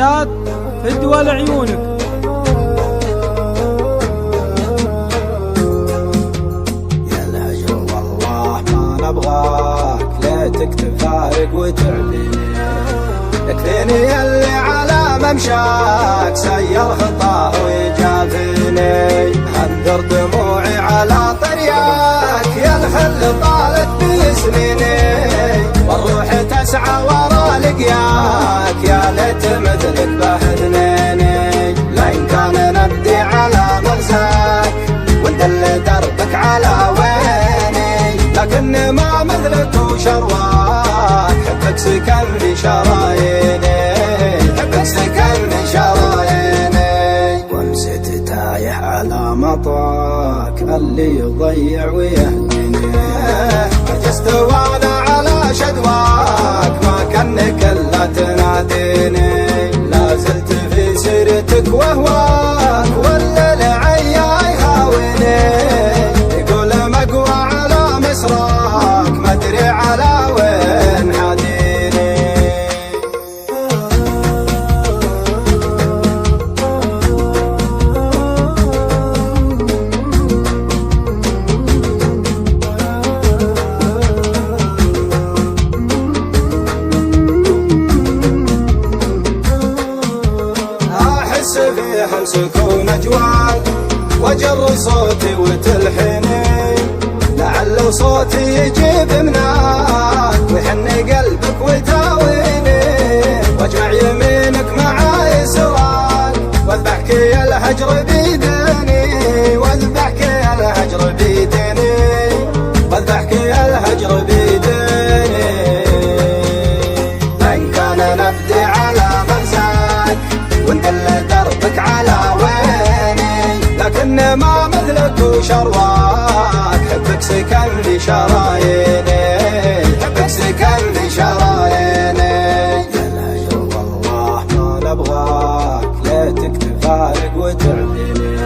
الغزلات فدوى لعيونك. يا الهجر والله ما نبغاك، ليتك تفارق وتعفيني، يكفيني يلي على ممشاك سير خطاه ويجافيني، انذر دموعي على طرياك يا الخل طالت بسنيني، والروح تسعى ورا لقياك يا ليت مثلك بهذنيني، لئن كان نبدي على مغزاك وندل دربك على ويني، لكن ما مثلك وشرواك، حبك سكن في شراييني، حبك سكن في شراييني، وامسيت تايه على مطواك اللي يضيع ويهديني، عجزت وانا على شدواك ما كانك الا تناديني، لا زلت في سيرتك وهواك والليل عيا يهاويني، يقول مقوى على مسراك ما ادري على وين حاديني. احس فيها سكون اجوال وجر صوتي وتلحيني، لعل صوتي يجيب مناك ويحن قلبك وتاويني، واجمع يمينك معاي سواك واذبحك يا الهجر بيديني، واذبحك يا الهجر بيديني، واذبحك يا الهجر بيديني، لئن كان نبدي على مغزاك وندل دربك على ويني، لكن ما مثلك وشرواك، حبك سكن في شراييني، حبك سكن في شراييني، يا الهجر والله ما نبغاك، ليتك تفارق وتعفيني،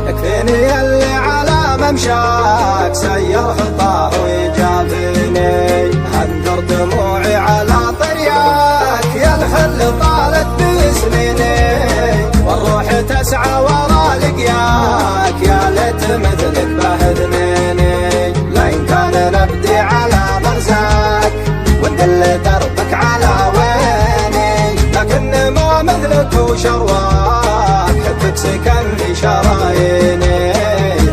يكفيني يلي على ممشاك سير خطاه ويجافيني، انذر دموعي على طرياك يا الخل طالت بسنيني، والروح تسعى ورا لقياك يا ليت مثلك بهذنيني، لئن كان نبدي على مغزاك وندل دربك على ويني، لكن ما مثلك وشرواك، حبك سكن في شراييني،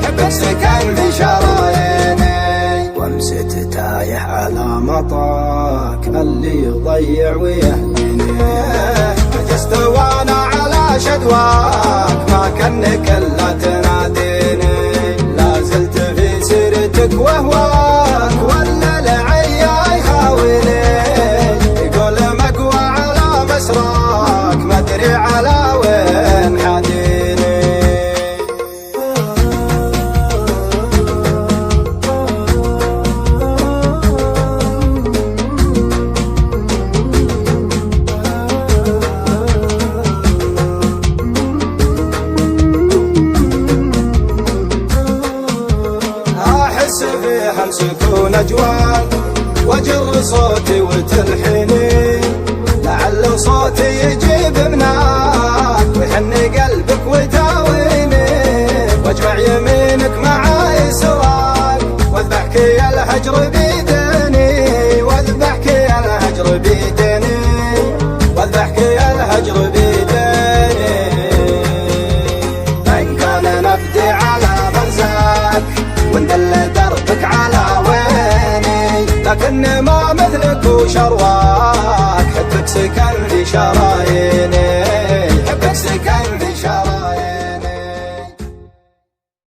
حبك سكن في شراييني، وامسيت تايه على مطاك اللي يضيع ويهديني، عجزت وانا على شدواك ما كانك الا تناديني، لا زلت في سيرتك وهواك والليل عيا يهاويني، يقول مقوى على مسراك ما ادري على وين حاديني. احس فيها سكون اجوال وجر صوتي وتلحيني، لعل صوتي يجيب مناك ويحن قلبك وتاويني، واجمع يمينك معاي سواك واذبحك يا الهجر بيديني، واذبحك يا الهجر بيديني، واذبحك يا الهجر بيديني، لئن كان نبدي على مغزاك وندل دربك على ويني، لكن ما مثلك وشرواك، حبك سكن في شراييني.